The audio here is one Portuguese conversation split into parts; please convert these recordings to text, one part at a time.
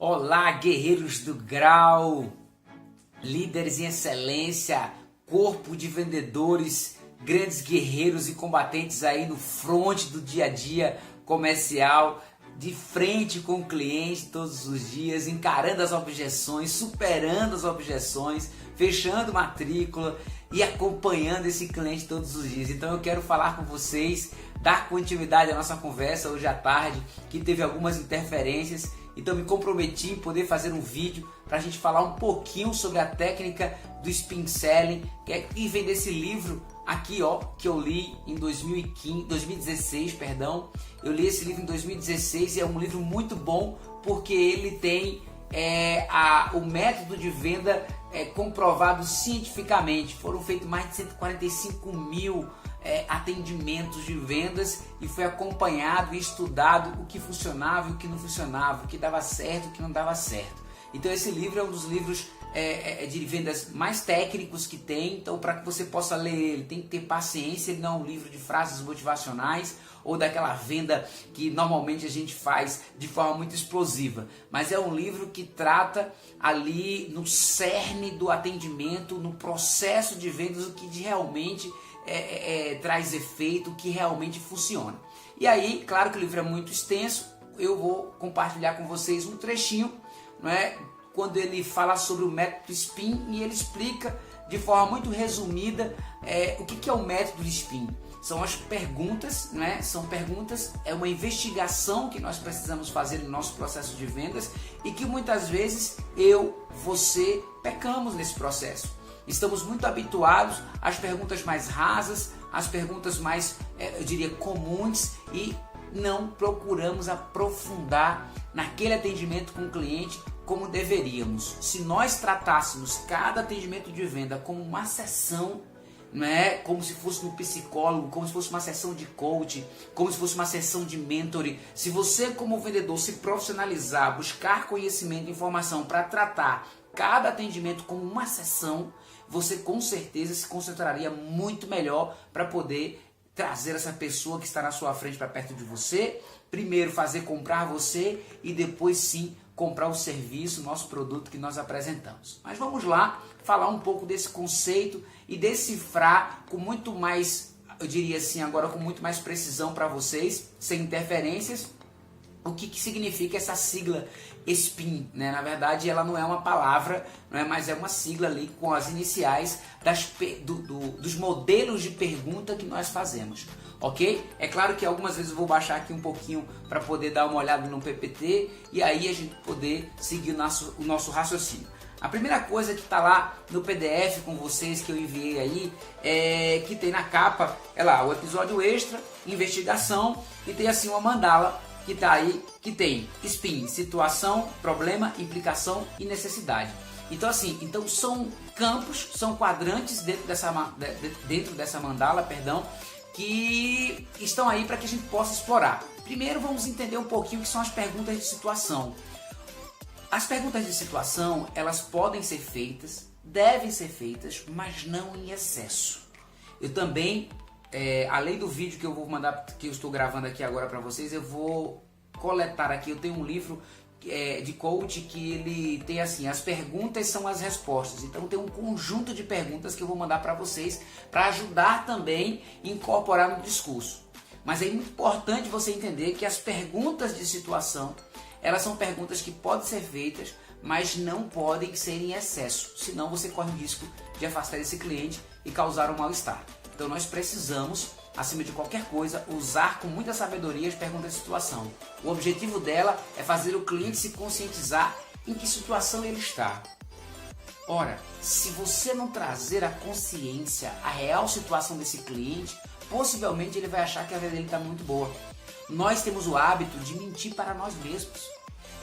Olá, guerreiros do grau, líderes em excelência, corpo de vendedores, grandes guerreiros e combatentes aí no front do dia a dia comercial, de frente com o cliente todos os dias, encarando as objeções, superando as objeções, fechando matrícula e acompanhando esse cliente todos os dias. Então eu quero falar com vocês, dar continuidade à nossa conversa hoje à tarde, que teve algumas interferências. Então me comprometi em poder fazer um vídeo para a gente falar um pouquinho sobre a técnica do Spin Selling, que vem desse livro aqui, ó, que eu li em 2016, perdão. Eu li esse livro em 2016 e é um livro muito bom porque ele tem o método de venda comprovado cientificamente. Foram feitos mais de 145 mil atendimentos de vendas e foi acompanhado e estudado o que funcionava e o que não funcionava, o que dava certo e o que não dava certo. Então esse livro é um dos livros de vendas mais técnicos que tem. Então, para que você possa ler ele, tem que ter paciência. Ele não é um livro de frases motivacionais ou daquela venda que normalmente a gente faz de forma muito explosiva, mas é um livro que trata ali no cerne do atendimento, no processo de vendas, o que realmente traz efeito, o que realmente funciona. E aí, claro que o livro é muito extenso, eu vou compartilhar com vocês um trechinho, não é? Quando ele fala sobre o método SPIN e ele explica de forma muito resumida o que é o método SPIN. São as perguntas, né? São perguntas, é uma investigação que nós precisamos fazer no nosso processo de vendas e que muitas vezes você pecamos nesse processo. Estamos muito habituados às perguntas mais rasas, às perguntas mais, eu diria, comuns e não procuramos aprofundar naquele atendimento com o cliente como deveríamos. Se nós tratássemos cada atendimento de venda como uma sessão, né, como se fosse um psicólogo, como se fosse uma sessão de coaching, como se fosse uma sessão de mentoring, se você como vendedor se profissionalizar, buscar conhecimento e informação para tratar cada atendimento como uma sessão, você com certeza se concentraria muito melhor para poder trazer essa pessoa que está na sua frente para perto de você, primeiro fazer comprar você e depois sim comprar o serviço, o nosso produto que nós apresentamos. Mas vamos lá falar um pouco desse conceito e decifrar com muito mais, eu diria assim, agora com muito mais precisão para vocês, sem interferências, o que significa essa sigla SPIN, né? Na verdade, ela não é uma palavra, não é, mas é uma sigla ali com as iniciais dos modelos de pergunta que nós fazemos, ok? É claro que algumas vezes eu vou baixar aqui um pouquinho para poder dar uma olhada no PPT e aí a gente poder seguir o nosso raciocínio. A primeira coisa que está lá no PDF com vocês que eu enviei aí, que tem na capa, é lá o episódio extra, investigação, e tem assim uma mandala que está aí, que tem SPIN, situação, problema, implicação e necessidade. Então assim, são campos, são quadrantes dentro dessa mandala, perdão, que estão aí para que a gente possa explorar. Primeiro vamos entender um pouquinho o que são as perguntas de situação. As perguntas de situação, elas podem ser feitas, devem ser feitas, mas não em excesso. Eu também, além do vídeo que eu vou mandar, que eu estou gravando aqui agora para vocês, eu vou coletar aqui, eu tenho um livro de coach que ele tem assim, as perguntas são as respostas. Então tem um conjunto de perguntas que eu vou mandar para vocês para ajudar também a incorporar no discurso. Mas é muito importante você entender que as perguntas de situação, elas são perguntas que podem ser feitas, mas não podem ser em excesso, senão você corre o risco de afastar esse cliente e causar um mal-estar. Então nós precisamos, acima de qualquer coisa, usar com muita sabedoria as perguntas de situação. O objetivo dela é fazer o cliente se conscientizar em que situação ele está. Ora, se você não trazer a consciência, a real situação desse cliente, possivelmente ele vai achar que a vida dele está muito boa. Nós temos o hábito de mentir para nós mesmos.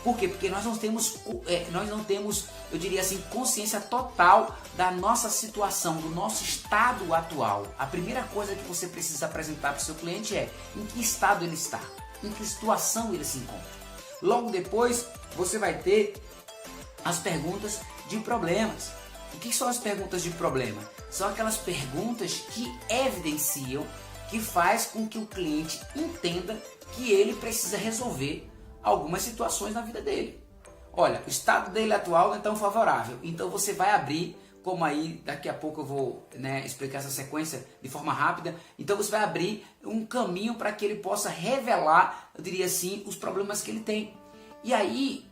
Por quê? Porque nós não temos, eu diria assim, consciência total da nossa situação, do nosso estado atual. A primeira coisa que você precisa apresentar para o seu cliente é em que estado ele está, em que situação ele se encontra. Logo depois, você vai ter as perguntas de problemas. O que são as perguntas de problema? São aquelas perguntas que evidenciam, que faz com que o cliente entenda que ele precisa resolver algumas situações na vida dele. olha, o estado dele atual não é tão favorável. Então você vai abrir, como aí daqui a pouco eu vou, né, explicar essa sequência de forma rápida. Então você vai abrir um caminho para que ele possa revelar, eu diria assim, os problemas que ele tem. E aí,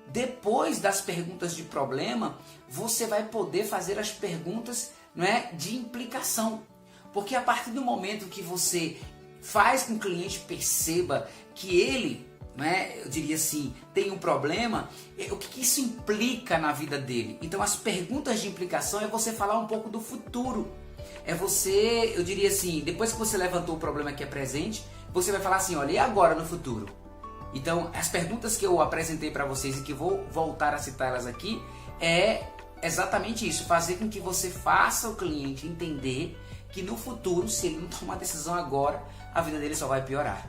depois das perguntas de problema, você vai poder fazer as perguntas, não é, de implicação. Porque a partir do momento que você faz com que o cliente perceba que ele, né, eu diria assim, tem um problema, o que isso implica na vida dele? Então as perguntas de implicação é você falar um pouco do futuro. É você, eu diria assim, depois que você levantou o problema que é presente, você vai falar assim, olha, e agora no futuro? Então as perguntas que eu apresentei para vocês e que vou voltar a citar elas aqui, é exatamente isso, fazer com que você faça o cliente entender que no futuro, se ele não tomar decisão agora, a vida dele só vai piorar.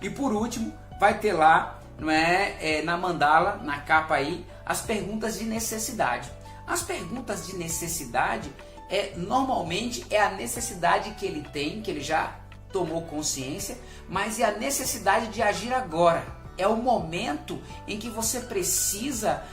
E por último, vai ter lá, não é, na mandala, na capa aí, as perguntas de necessidade. As perguntas de necessidade normalmente é a necessidade que ele tem, que ele já tomou consciência, mas é a necessidade de agir agora. É o momento em que você precisa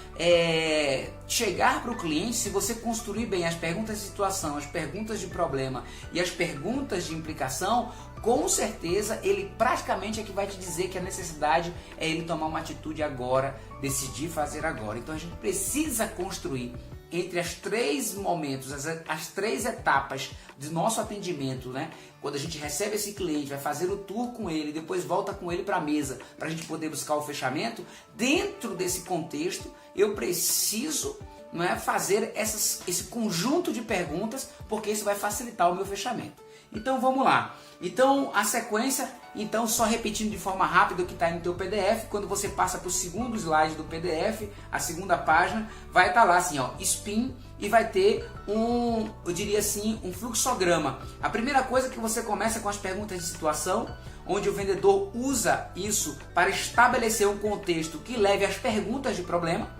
chegar para o cliente. Se você construir bem as perguntas de situação, as perguntas de problema e as perguntas de implicação, com certeza ele praticamente é que vai te dizer que a necessidade é ele tomar uma atitude agora, decidir fazer agora. Então a gente precisa construir entre os 3 momentos, as 3 etapas do nosso atendimento, né? Quando a gente recebe esse cliente, vai fazer o tour com ele, depois volta com ele para a mesa para a gente poder buscar o fechamento. Dentro desse contexto, eu preciso, não é, fazer esse conjunto de perguntas, porque isso vai facilitar o meu fechamento. Então vamos lá. Então a sequência, então só repetindo de forma rápida o que está no teu PDF, quando você passa para o segundo slide do PDF, a segunda página, vai estar lá assim, ó, spin, e vai ter eu diria assim, um fluxograma. A primeira coisa é que você começa com as perguntas de situação, onde o vendedor usa isso para estabelecer um contexto que leve às perguntas de problema.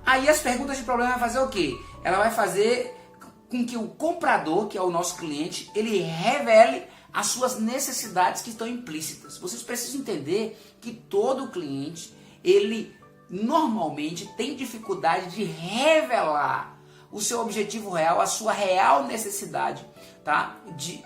Aí as perguntas de problema vai fazer o quê? Ela vai fazer com que o comprador, que é o nosso cliente, ele revele as suas necessidades que estão implícitas. Vocês precisam entender que todo cliente, ele normalmente tem dificuldade de revelar o seu objetivo real, a sua real necessidade, tá?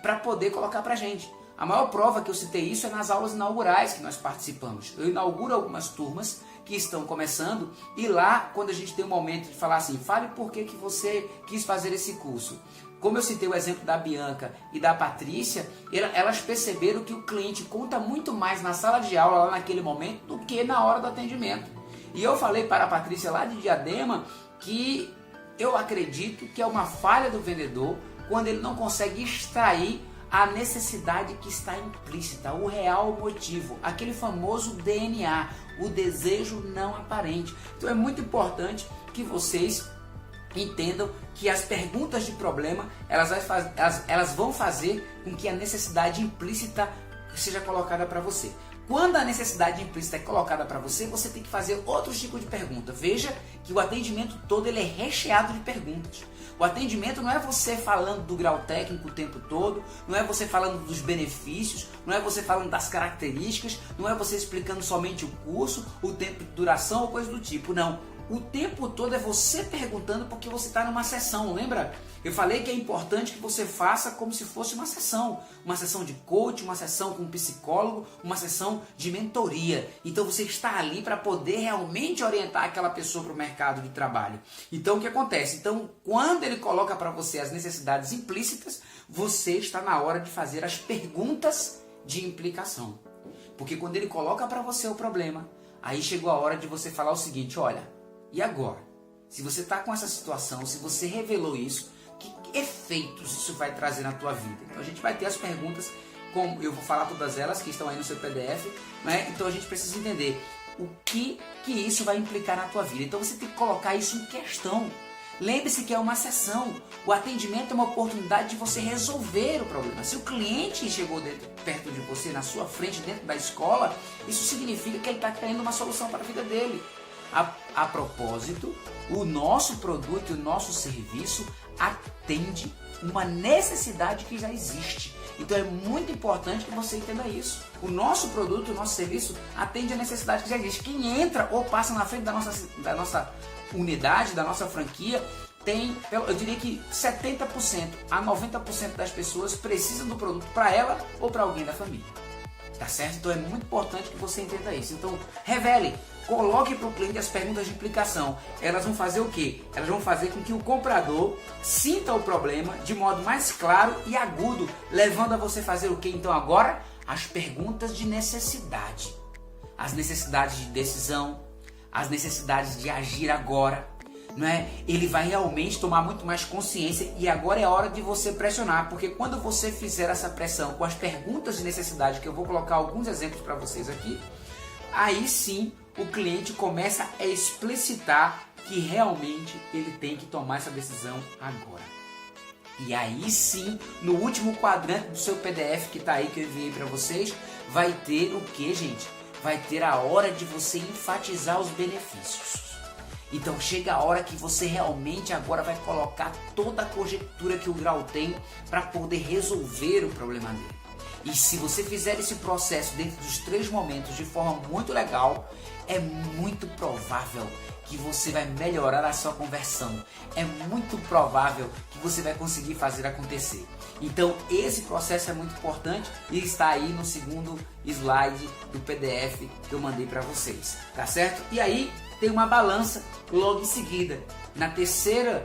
Para poder colocar pra gente. A maior prova que eu citei isso é nas aulas inaugurais que nós participamos. Eu inauguro algumas turmas que estão começando e lá, quando a gente tem um momento de falar assim, fale por que você quis fazer esse curso. Como eu citei o exemplo da Bianca e da Patrícia, elas perceberam que o cliente conta muito mais na sala de aula, lá naquele momento, do que na hora do atendimento. E eu falei para a Patrícia lá de Diadema que eu acredito que é uma falha do vendedor quando ele não consegue extrair a necessidade que está implícita, o real motivo, aquele famoso DNA, o desejo não aparente. Então é muito importante que vocês entendam que as perguntas de problema elas vão fazer com que a necessidade implícita seja colocada para você. Quando a necessidade implícita é colocada para você, você tem que fazer outros tipos de pergunta. Veja que o atendimento todo ele é recheado de perguntas. O atendimento não é você falando do grau técnico o tempo todo, não é você falando dos benefícios, não é você falando das características, não é você explicando somente o curso, o tempo de duração ou coisa do tipo, não. O tempo todo é você perguntando porque você está numa sessão, lembra? Eu falei que é importante que você faça como se fosse uma sessão de coach, uma sessão com um psicólogo, uma sessão de mentoria. Então você está ali para poder realmente orientar aquela pessoa para o mercado de trabalho. Então o que acontece? Então quando ele coloca para você as necessidades implícitas, você está na hora de fazer as perguntas de implicação. Porque quando ele coloca para você o problema, aí chegou a hora de você falar o seguinte, olha, e agora? Se você está com essa situação, se você revelou isso, que efeitos isso vai trazer na tua vida? Então a gente vai ter as perguntas, como eu vou falar todas elas que estão aí no seu PDF, né? Então a gente precisa entender o que isso vai implicar na tua vida. Então você tem que colocar isso em questão. Lembre-se que é uma sessão. O atendimento é uma oportunidade de você resolver o problema. Se o cliente chegou perto de você, na sua frente, dentro da escola, isso significa que ele está querendo uma solução para a vida dele. A propósito, o nosso produto e o nosso serviço atende uma necessidade que já existe. Então é muito importante que você entenda isso. O nosso produto, o nosso serviço atende a necessidade que já existe. Quem entra ou passa na frente da nossa unidade, da nossa franquia, tem, eu diria que 70% a 90% das pessoas precisam do produto para ela ou para alguém da família. Tá certo? Então é muito importante que você entenda isso. Então revele, coloque para o cliente as perguntas de implicação. Elas vão fazer o quê? Elas vão fazer com que o comprador sinta o problema de modo mais claro e agudo, levando a você fazer o quê? Então agora, as perguntas de necessidade. As necessidades de decisão, as necessidades de agir agora. Não é? Ele vai realmente tomar muito mais consciência e agora é a hora de você pressionar, porque quando você fizer essa pressão com as perguntas de necessidade, que eu vou colocar alguns exemplos para vocês aqui, aí sim o cliente começa a explicitar que realmente ele tem que tomar essa decisão agora. E aí sim, no último quadrante do seu PDF que está aí, que eu enviei para vocês, vai ter o que, gente? Vai ter a hora de você enfatizar os benefícios. Então chega a hora que você realmente agora vai colocar toda a conjectura que o Grau tem para poder resolver o problema dele. E se você fizer esse processo dentro dos 3 momentos de forma muito legal, é muito provável que você vai melhorar a sua conversão. É muito provável que você vai conseguir fazer acontecer. Então esse processo é muito importante e está aí no segundo slide do PDF que eu mandei para vocês, tá certo? E aí tem uma balança logo em seguida. Na terceira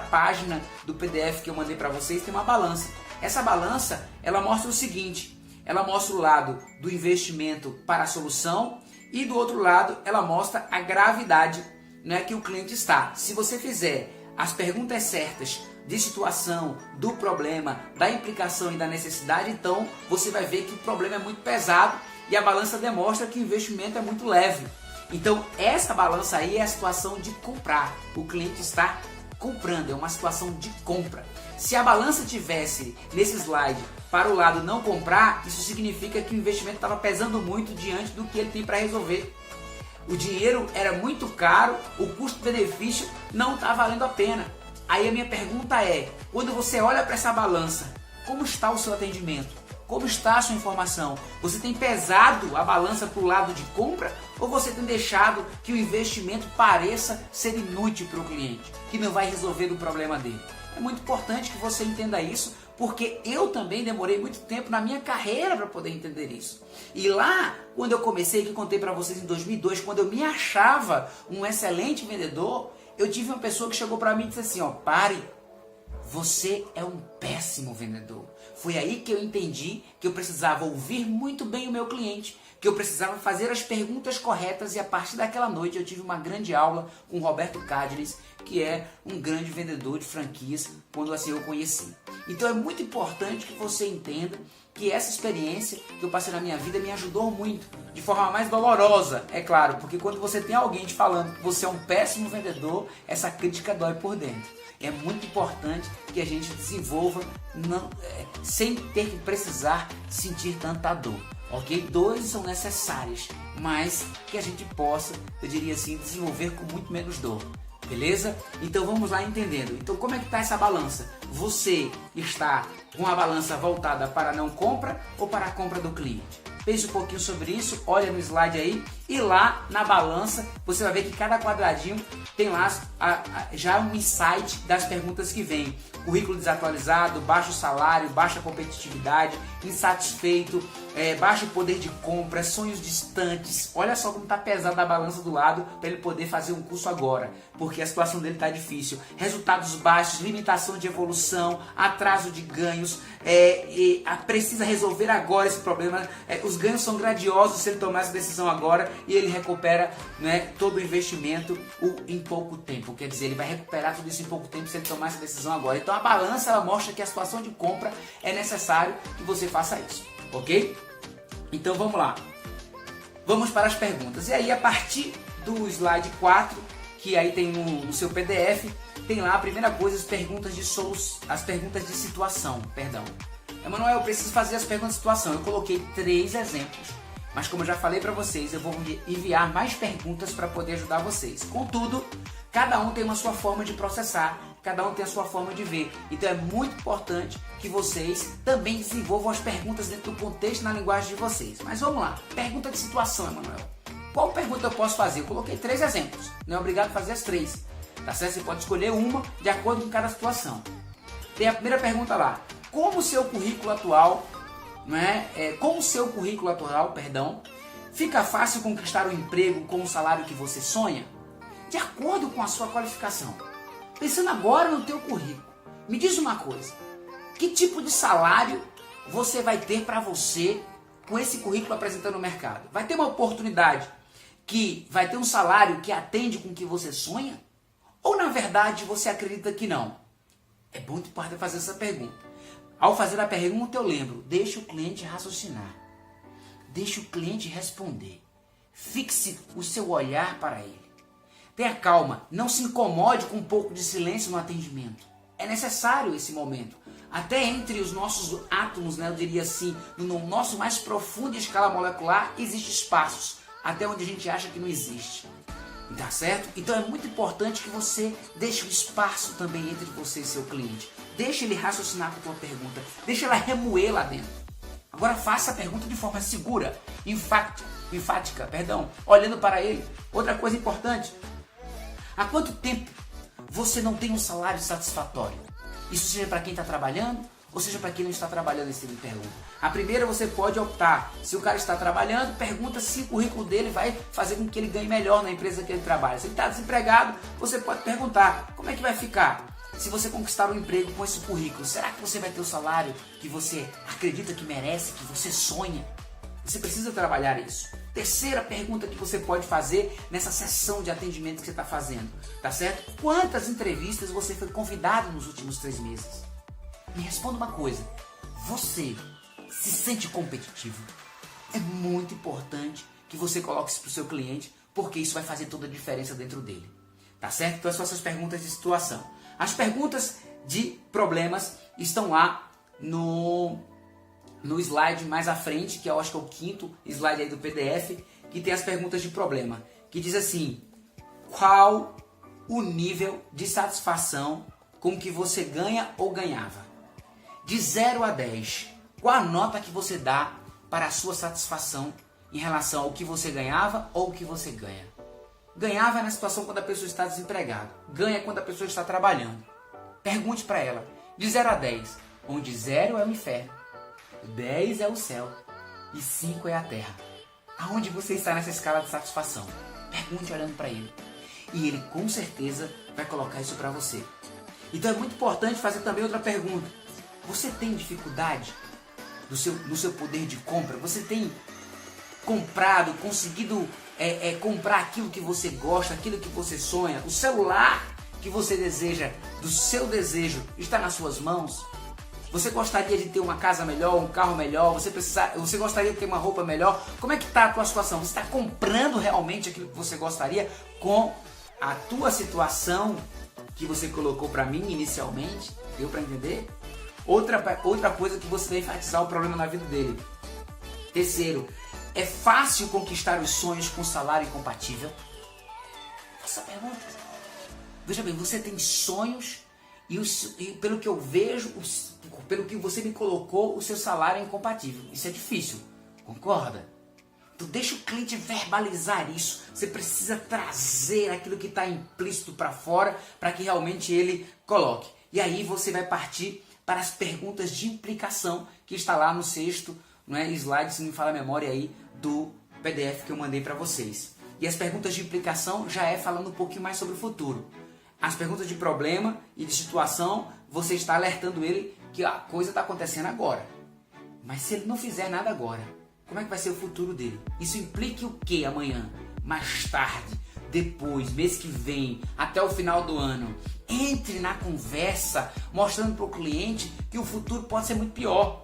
página do PDF que eu mandei para vocês tem uma balança. Essa balança, ela mostra o seguinte, ela mostra o lado do investimento para a solução e do outro lado ela mostra a gravidade, né, que o cliente está. Se você fizer as perguntas certas de situação, do problema, da implicação e da necessidade, então você vai ver que o problema é muito pesado e a balança demonstra que o investimento é muito leve. Então essa balança aí é a situação de comprar. O cliente está comprando, é uma situação de compra. Se a balança tivesse nesse slide para o lado não comprar, isso significa que o investimento estava pesando muito diante do que ele tem para resolver. O dinheiro era muito caro, o custo-benefício não está valendo a pena. Aí a minha pergunta é, quando você olha para essa balança, como está o seu atendimento? Como está a sua informação? Você tem pesado a balança para o lado de compra ou você tem deixado que o investimento pareça ser inútil para o cliente, que não vai resolver o problema dele? É muito importante que você entenda isso, porque eu também demorei muito tempo na minha carreira para poder entender isso. E lá, quando eu comecei, que eu contei para vocês em 2002, quando eu me achava um excelente vendedor, eu tive uma pessoa que chegou para mim e disse assim, ó, pare, você é um péssimo vendedor. Foi aí que eu entendi que eu precisava ouvir muito bem o meu cliente, que eu precisava fazer as perguntas corretas e a partir daquela noite eu tive uma grande aula com o Roberto Cádires, que é um grande vendedor de franquias, quando assim eu o conheci. Então é muito importante que você entenda que essa experiência que eu passei na minha vida me ajudou muito, de forma mais dolorosa, é claro, porque quando você tem alguém te falando que você é um péssimo vendedor, essa crítica dói por dentro. É muito importante que a gente desenvolva sem ter que precisar sentir tanta dor, ok? Dores são necessárias, mas que a gente possa, eu diria assim, desenvolver com muito menos dor. Beleza? Então vamos lá entendendo. Então como é que está essa balança? Você está com a balança voltada para a não compra ou para a compra do cliente? Pense um pouquinho sobre isso, olha no slide aí e lá na balança você vai ver que cada quadradinho tem lá já um insight das perguntas que vem. Currículo desatualizado, baixo salário, baixa competitividade, insatisfeito, baixo poder de compra, sonhos distantes. Olha só como está pesada a balança do lado para ele poder fazer um curso agora, porque a situação dele está difícil. Resultados baixos, limitação de evolução, atraso de ganhos, precisa resolver agora esse problema. Os ganhos são grandiosos se ele tomar essa decisão agora e ele recupera, né, todo o investimento em pouco tempo. Quer dizer, ele vai recuperar tudo isso em pouco tempo se ele tomar essa decisão agora. Então a balança ela mostra que a situação de compra é necessário que você faça isso, ok? Então vamos lá. Vamos para as perguntas. E aí a partir do slide 4, que aí tem no seu PDF, tem lá a primeira coisa, as perguntas de situação, perdão. Emanuel, eu preciso fazer as perguntas de situação. Eu coloquei 3 exemplos Mas como eu já falei para vocês, eu vou enviar mais perguntas para poder ajudar vocês. Contudo, cada um tem uma sua forma de processar, cada um tem a sua forma de ver. Então é muito importante que vocês também desenvolvam as perguntas dentro do contexto e na linguagem de vocês. Mas vamos lá, pergunta de situação, Emanuel. Qual pergunta eu posso fazer? Eu coloquei 3 exemplos, não é obrigado a fazer as 3. Tá certo? Você pode escolher uma de acordo com cada situação. Tem a primeira pergunta lá. Como o seu currículo atual, fica fácil conquistar um emprego com o salário que você sonha? De acordo com a sua qualificação. Pensando agora no teu currículo, me diz uma coisa. Que tipo de salário você vai ter para você com esse currículo apresentando no mercado? Vai ter uma oportunidade que vai ter um salário que atende com o que você sonha? Ou na verdade você acredita que não? É muito importante fazer essa pergunta. Ao fazer a pergunta eu lembro, deixa o cliente raciocinar. Deixa o cliente responder. Fixe o seu olhar para ele. Tenha calma, não se incomode com um pouco de silêncio no atendimento. É necessário esse momento. Até entre os nossos átomos, eu diria assim, no nosso mais profundo escala molecular, existem espaços, até onde a gente acha que não existe. Tá certo? Então é muito importante que você deixe um espaço também entre você e seu cliente. Deixe ele raciocinar com a tua pergunta. Deixe ela remoer lá dentro. Agora faça a pergunta de forma segura, enfática, olhando para ele. Outra coisa importante. Há quanto tempo você não tem um salário satisfatório? Isso seja para quem está trabalhando, ou seja para quem não está trabalhando, esse tipo de pergunta. A primeira você pode optar, se o cara está trabalhando, pergunta se o currículo dele vai fazer com que ele ganhe melhor na empresa que ele trabalha. Se ele está desempregado, você pode perguntar, como é que vai ficar? Se você conquistar um emprego com esse currículo, será que você vai ter o salário que você acredita que merece, que você sonha? Você precisa trabalhar isso. Terceira pergunta que você pode fazer nessa sessão de atendimento que você está fazendo, tá certo? Quantas entrevistas você foi convidado nos últimos 3 meses? Me responda uma coisa, você se sente competitivo? É muito importante que você coloque isso para o seu cliente, porque isso vai fazer toda a diferença dentro dele, tá certo? Então são essas perguntas de situação. As perguntas de problemas estão lá no slide mais à frente, que eu acho que é o 5º slide aí do PDF, que tem as perguntas de problema, que diz assim, qual o nível de satisfação com que você ganha ou ganhava? De 0 a 10, qual a nota que você dá para a sua satisfação em relação ao que você ganhava ou o que você ganha? Ganhava é na situação quando a pessoa está desempregada. Ganha quando a pessoa está trabalhando. Pergunte para ela, de 0 a 10, onde 0 é o inferno, 10 é o céu e 5 é a terra. Aonde você está nessa escala de satisfação? Pergunte olhando para ele. E ele com certeza vai colocar isso para você. Então é muito importante fazer também outra pergunta. Você tem dificuldade no seu poder de compra? Você tem comprado, conseguido comprar aquilo que você gosta, aquilo que você sonha? O celular que você deseja, do seu desejo, está nas suas mãos? Você gostaria de ter uma casa melhor, um carro melhor? Você gostaria de ter uma roupa melhor? Como é que está a tua situação? Você está comprando realmente aquilo que você gostaria com a tua situação que você colocou para mim inicialmente? Deu para entender? Outra coisa que você deve enfatizar o problema na vida dele. Terceiro, é fácil conquistar os sonhos com salário incompatível? Faça a pergunta. Veja bem, você tem sonhos e pelo que eu vejo, pelo que você me colocou, o seu salário é incompatível. Isso é difícil, concorda? Então deixa o cliente verbalizar isso. Você precisa trazer aquilo que está implícito para fora para que realmente ele coloque. E aí você vai partir para as perguntas de implicação que está lá no 6º slide, se não me falha a memória aí, do PDF que eu mandei para vocês. E as perguntas de implicação já é falando um pouquinho mais sobre o futuro. As perguntas de problema e de situação, você está alertando ele que a coisa está acontecendo agora. Mas se ele não fizer nada agora, como é que vai ser o futuro dele? Isso implica o que amanhã? Mais tarde, depois, mês que vem, até o final do ano. Entre na conversa, mostrando para o cliente que o futuro pode ser muito pior.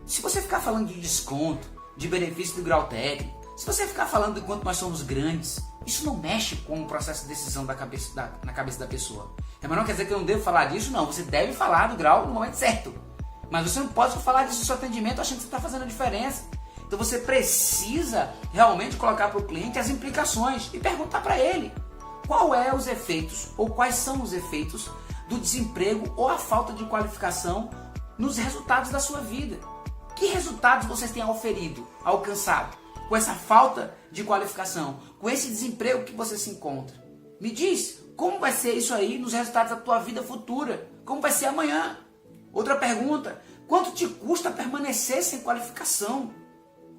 Se você ficar falando de desconto, de benefício do grau técnico, se você ficar falando de quanto nós somos grandes, isso não mexe com o processo de decisão na cabeça da pessoa. Mas não quer dizer que eu não devo falar disso, não. Você deve falar do grau no momento certo. Mas você não pode falar disso no seu atendimento achando que você está fazendo a diferença. Então você precisa realmente colocar para o cliente as implicações e perguntar para ele quais são os efeitos do desemprego ou a falta de qualificação nos resultados da sua vida. Que resultados vocês têm alcançado com essa falta de qualificação, com esse desemprego que você se encontra? Me diz, como vai ser isso aí nos resultados da tua vida futura? Como vai ser amanhã? Outra pergunta, quanto te custa permanecer sem qualificação?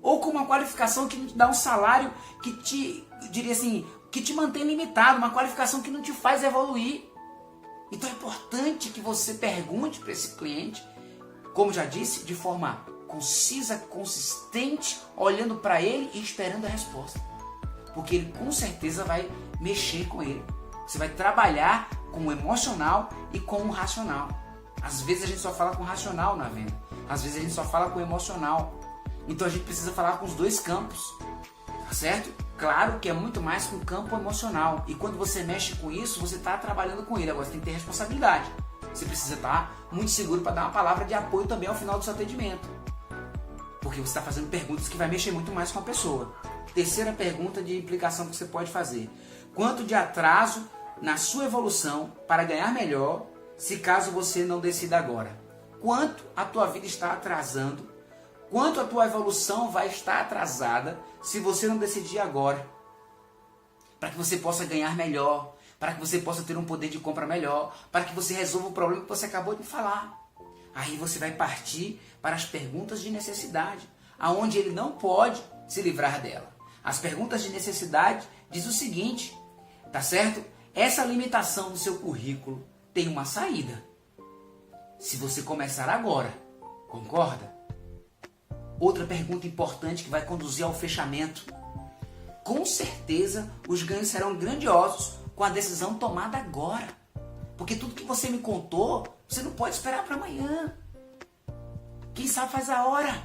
Ou com uma qualificação que não te dá um salário que que te mantém limitado, uma qualificação que não te faz evoluir. Então é importante que você pergunte para esse cliente, como já disse, de forma concisa, consistente, olhando para ele e esperando a resposta. Porque ele com certeza vai mexer com ele. Você vai trabalhar com o emocional e com o racional. Às vezes a gente só fala com o racional na venda. Às vezes a gente só fala com o emocional. Então a gente precisa falar com os dois campos. Tá certo? Claro que é muito mais com o campo emocional. E quando você mexe com isso, você está trabalhando com ele. Agora você tem que ter responsabilidade. Você precisa estar muito seguro para dar uma palavra de apoio também ao final do seu atendimento. Porque você está fazendo perguntas que vai mexer muito mais com a pessoa. Terceira pergunta de implicação que você pode fazer. Quanto de atraso na sua evolução para ganhar melhor, se caso você não decida agora? Quanto a tua vida está atrasando? Quanto a tua evolução vai estar atrasada se você não decidir agora? Para que você possa ganhar melhor, para que você possa ter um poder de compra melhor, para que você resolva o problema que você acabou de falar. Aí você vai partir para as perguntas de necessidade, aonde ele não pode se livrar dela. As perguntas de necessidade diz o seguinte, tá certo? Essa limitação no seu currículo tem uma saída. Se você começar agora, concorda? Outra pergunta importante que vai conduzir ao fechamento. Com certeza os ganhos serão grandiosos com a decisão tomada agora. Porque tudo que você me contou, você não pode esperar para amanhã. Quem sabe faz a hora.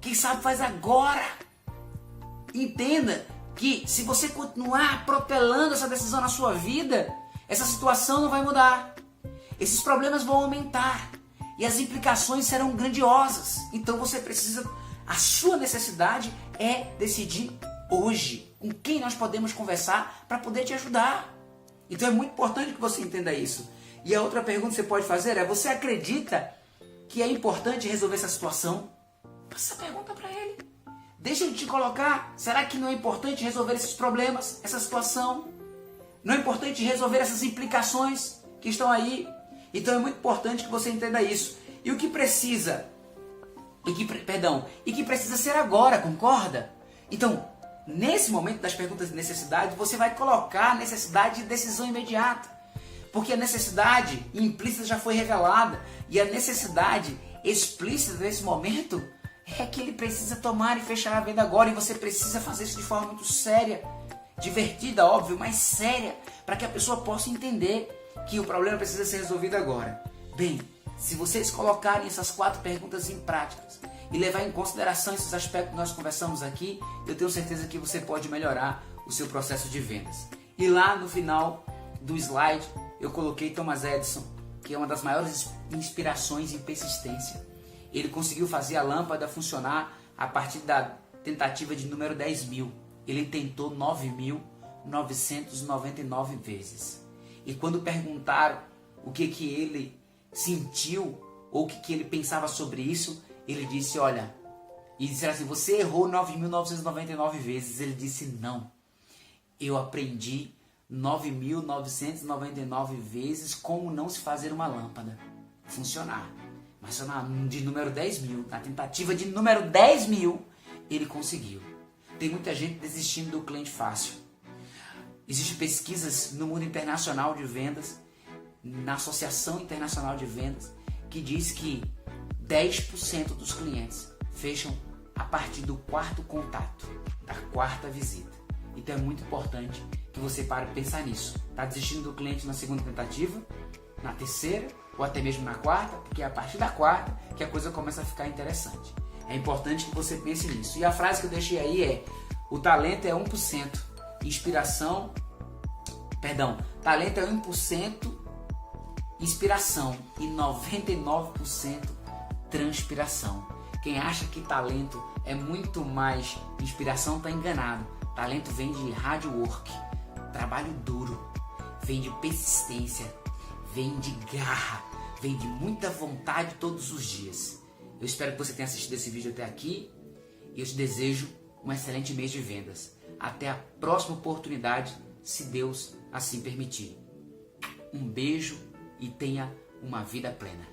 Quem sabe faz agora. Entenda que se você continuar protelando essa decisão na sua vida, essa situação não vai mudar. Esses problemas vão aumentar. E as implicações serão grandiosas. Então você precisa... A sua necessidade é decidir hoje com quem nós podemos conversar para poder te ajudar. Então é muito importante que você entenda isso. E a outra pergunta que você pode fazer é: você acredita que é importante resolver essa situação? Faça essa pergunta para ele. Deixa ele te colocar. Será que não é importante resolver esses problemas, essa situação? Não é importante resolver essas implicações que estão aí? Então é muito importante que você entenda isso. E o que precisa? E que precisa ser agora, concorda? Então, nesse momento das perguntas de necessidade, você vai colocar a necessidade de decisão imediata. Porque a necessidade implícita já foi revelada. E a necessidade explícita nesse momento é que ele precisa tomar e fechar a venda agora. E você precisa fazer isso de forma muito séria. Divertida, óbvio, mas séria. Para que a pessoa possa entender que o problema precisa ser resolvido agora. Bem, se vocês colocarem essas 4 perguntas em práticas e levar em consideração esses aspectos que nós conversamos aqui, eu tenho certeza que você pode melhorar o seu processo de vendas. E lá no final do slide eu coloquei Thomas Edison, que é uma das maiores inspirações em persistência. Ele conseguiu fazer a lâmpada funcionar a partir da tentativa de número 10.000. Ele tentou 9.999 vezes. E quando perguntaram o que ele sentiu ou o que ele pensava sobre isso, ele disse, olha, e disseram assim, você errou 9.999 vezes. Ele disse, não, eu aprendi 9.999 vezes como não se fazer uma lâmpada funcionar. Mas só de número 10.000, na tentativa de número 10.000, ele conseguiu. Tem muita gente desistindo do cliente fácil. Existem pesquisas no mundo internacional de vendas, na Associação Internacional de Vendas, que diz que 10% dos clientes fecham a partir do 4º contato, da 4ª visita. Então é muito importante que você pare de pensar nisso. Está desistindo do cliente na 2ª tentativa, na 3ª ou até mesmo na 4ª, porque é a partir da 4ª que a coisa começa a ficar interessante. É importante que você pense nisso. E a frase que eu deixei aí é: o talento é 1%, talento é 1% inspiração e 99% transpiração. Quem acha que talento é muito mais inspiração está enganado. Talento vem de hard work, trabalho duro, vem de persistência, vem de garra, vem de muita vontade todos os dias. Eu espero que você tenha assistido esse vídeo até aqui e eu te desejo um excelente mês de vendas. Até a próxima oportunidade, se Deus assim permitir. Um beijo e tenha uma vida plena.